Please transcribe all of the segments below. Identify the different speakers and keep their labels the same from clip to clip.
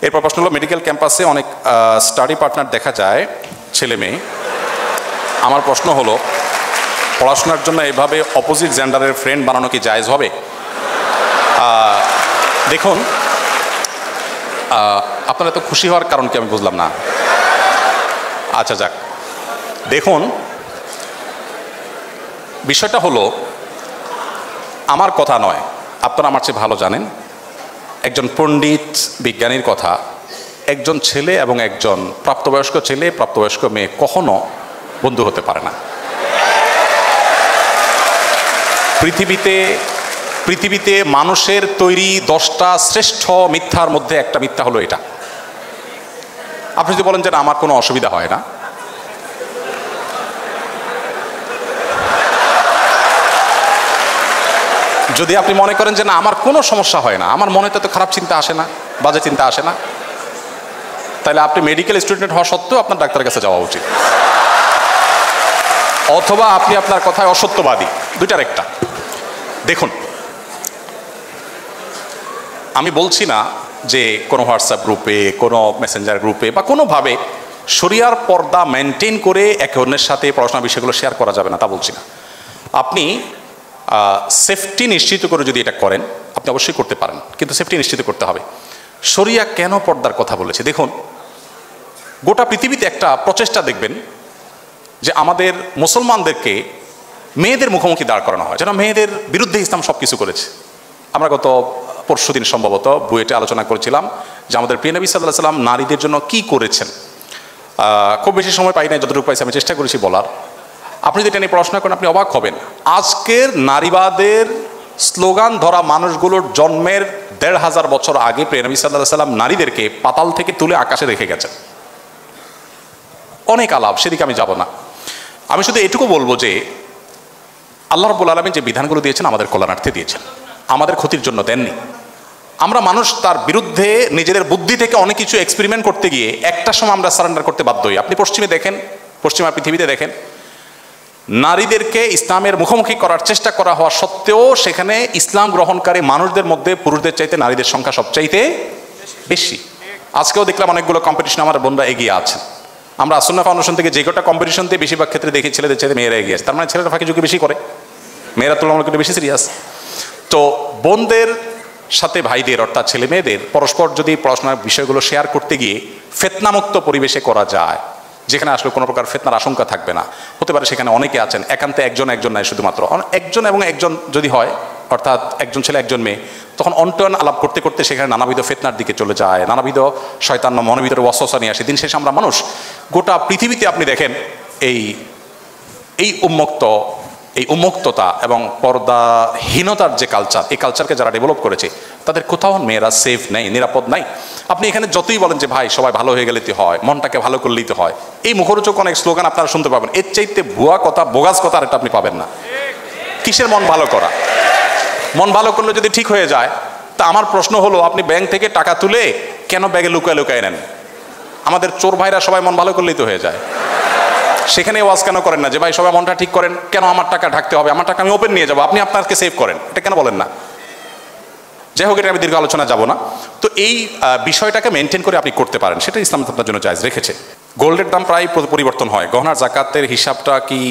Speaker 1: এরপর প্রশ্ন হলো, মেডিকেল ক্যাম্পাসে অনেক স্টাডি পার্টনার দেখা যায়, ছেলে মেয়ে। আমার প্রশ্ন হলো, পড়াশোনার জন্য এভাবে অপোজিট জেন্ডারের ফ্রেন্ড বানানো কি জায়েজ হবে? দেখুন, আপনারা তো খুশি হওয়ার কারণ কি আমি বুঝলাম না। আচ্ছা যাক, দেখুন বিষয়টা হলো, আমার কথা নয়, আপনারা আমার চেয়ে ভালো জানেন, একজন পণ্ডিত বিজ্ঞানীর কথা, একজন ছেলে এবং একজন প্রাপ্তবয়স্ক ছেলে প্রাপ্তবয়স্ক মেয়ে কখনো বন্ধু হতে পারে না। পৃথিবীতে মানুষের তৈরি 10টা শ্রেষ্ঠ মিথ্যার মধ্যে একটা মিথ্যা হলো এটা। আপনি যদি বলেন যে না আমার কোনো অসুবিধা হয় না, যদি আপনি মনে করেন যে না আমার কোনো সমস্যা হয় না, আমার মনে তো খারাপ চিন্তা আসে না, বাজে চিন্তা আসে না, তাহলে আপনি মেডিকেল স্টুডেন্ট হওয়া সত্ত্বেও আপনার ডাক্তারের কাছে যাওয়া উচিত। অথবা আপনি আপনার কথায় অসত্যবাদী, দুইটার একটা। দেখুন, আমি বলছি না যে কোনো হোয়াটসঅ্যাপ গ্রুপে, কোনো মেসেঞ্জার গ্রুপে বা কোনোভাবে শরিয়ার পর্দা মেনটেন করে একে অন্যের সাথে পড়াশোনার বিষয়গুলো শেয়ার করা যাবে না, তা বলছি না। আপনি সেফটি নিশ্চিত করে যদি এটা করেন, আপনি অবশ্যই করতে পারেন, কিন্তু সেফটি নিশ্চিত করতে হবে। শরিয়া কেন পর্দার কথা বলেছে? দেখুন, গোটা পৃথিবীতে একটা প্রচেষ্টা দেখবেন যে আমাদের মুসলমানদেরকে মেয়েদের মুখোমুখি দাঁড় করানো হয়, যেন মেয়েদের বিরুদ্ধে ইসলাম সব কিছু করেছে। আমরা গত পরশুদিন সম্ভবত বুয়েটে আলোচনা করেছিলাম যে আমাদের প্রিয় নবী সাল্লাল্লাহু আলাইহি ওয়াসাল্লাম নারীদের জন্য কি করেছেন। খুব বেশি সময় পাই নাই, যতটুকু পাইছি আমি চেষ্টা করেছি বলার। আপনি যদি এটা নিয়ে পড়াশোনা করেন আপনি অবাক হবেন। আজকের নারীবাদের স্লোগান ধরা মানুষগুলোর জন্মের ১৫০০ বছর আগে প্রিয় নবী সাল্লাল্লাহু আলাইহি ওয়াসাল্লাম নারীদেরকে পাতাল থেকে তুলে আকাশে রেখে গেছেন। অনেক আলাপ, সেদিকে আমি যাব না। আমি শুধু এটুকু বলবো যে আল্লাহ রাব্বুল আলামিন যে বিধানগুলো দিয়েছেন আমাদের কল্যাণার্থে দিয়েছেন, আমাদের ক্ষতির জন্য দেননি। আমরা মানুষ তার বিরুদ্ধে নিজেদের বুদ্ধি থেকে অনেক কিছু এক্সপেরিমেন্ট করতে গিয়ে একটা সময় আমরা সারেন্ডার করতে বাধ্য হই। আপনি পশ্চিমে দেখেন, পশ্চিমা পৃথিবীতে দেখেন, নারীদেরকে ইসলামের মুখোমুখি করার চেষ্টা করা হওয়া সত্ত্বেও সেখানে ইসলাম গ্রহণকারী মানুষদের মধ্যে পুরুষদের চাইতে নারীদের সংখ্যা সবচাইতে বেশি। আজকেও দেখলাম অনেকগুলো কম্পিটিশন আমার বোনরা এগিয়ে আছেন। আমরা সুন্নাহ ফাউন্ডেশন থেকে যে কটা কম্পিটিশনতে বেশিরভাগ ক্ষেত্রে দেখি ছেলেদের চাইতে মেয়েরা এগিয়ে আছে। তার মানে ছেলেরা ফাঁকি ঝুঁকি বেশি করে, মেয়েরা তুলনামূলক বেশি সিরিয়াস। তো বোনদের সাথে ভাইদের অর্থাৎ ছেলে মেয়েদের পরস্পর যদি পড়াশোনার বিষয়গুলো শেয়ার করতে গিয়ে ফিতনামুক্ত পরিবেশে করা যায়, যেখানে আসলে কোনো প্রকার ফিতনার আশঙ্কা থাকবে না, হতে পারে সেখানে অনেকে আছেন, একান্তে একজন নাই, শুধুমাত্র একজন এবং একজন যদি হয়, অর্থাৎ একজন ছেলে একজন মেয়ে, তখন অন্টন আলাপ করতে করতে সেখানে নানাবিধ ফিতনার দিকে চলে যায়, নানাবিধ শয়তান মনের ভিতরে ওয়াসওয়াসা নিয়ে আসে। দিন শেষে আমরা মানুষ, গোটা পৃথিবীতে আপনি দেখেন এই উন্মুক্ততা এবং পর্দাহীনতার যে কালচার, এই কালচারকে যারা ডেভেলপ করেছে তাদের কোথাও মেয়েরা সেফ নেই, নিরাপদ নাই। আপনি এখানে যতই বলেন যে ভাই সবাই ভালো হয়ে গেলেই হয়, মনটাকে ভালো করলেই তো হয়, এই মুখরোচক অনেক স্লোগান আপনারা শুনতে পাবেন, এর চাইতে ভুয়া কথা, বোগাস কথা আর এটা আপনি পাবেন না। কিসের মন ভালো করা? মন ভালো করলে যদি ঠিক হয়ে যায়, তা আমার প্রশ্ন হলো আপনি ব্যাংক থেকে টাকা তুলে কেন ব্যাগে লুকায় লুকায় নেন? আমাদের চোর ভাইরা সবাই মন ভালো করলেই তো হয়ে যায়। সেখানে ওয়াজ কেন করেন না যে ভাই সবাই মনটা ঠিক করেন, কেন আমার টাকা ঢাকতে হবে, আমার টাকা আমি ওপেন নিয়ে যাবো, আপনি আপনাকে সেভ করেন, এটা কেন বলেন না? যাই হোক, এটা আমি দীর্ঘ আলোচনা যাব না। তো এই বিষয়টাকে মেনটেন করে আপনি করতে পারেন, সেটা ইসলাম আপনার জন্য জায়েজ রেখেছে। গোল্ডের দাম প্রায় পরিবর্তন হয়, গহনার জাকাতের হিসাবটা কি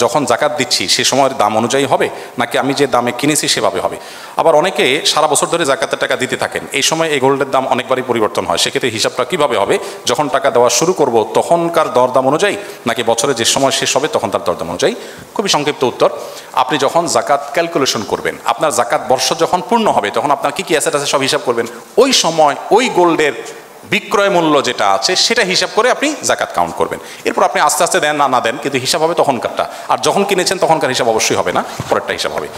Speaker 1: যখন জাকাত দিচ্ছি সে সময়ের দাম অনুযায়ী হবে নাকি আমি যে দামে কিনেছি সেভাবে হবে? আবার অনেকে সারা বছর ধরে জাকাতের টাকা দিতে থাকেন, এই সময় এই গোল্ডের দাম অনেকবারই পরিবর্তন হয়, সেক্ষেত্রে হিসাবটা কীভাবে হবে? যখন টাকা দেওয়া শুরু করব তখনকার দরদাম অনুযায়ী নাকি বছরে যে সময় শেষ হবে তখন তার দরদাম অনুযায়ী? খুবই সংক্ষিপ্ত উত্তর, আপনি যখন জাকাত ক্যালকুলেশন করবেন, আপনার জাকাত বর্ষ যখন পূর্ণ হবে তখন আপনার কী কী অ্যাসেট আছে সব হিসাব করবেন, ওই সময় ওই গোল্ডের বিক্রয় মূল্য যেটা আছে সেটা হিসাব করে আপনি জাকাত কাউন্ট করবেন। এরপর আপনি আস্তে আস্তে দেন না দেন, কিন্তু হিসাব হবে তখনকারটা, আর যখন কিনেছেন তখনকার হিসাব অবশ্যই হবে না, পরেরটা হিসাব হবে।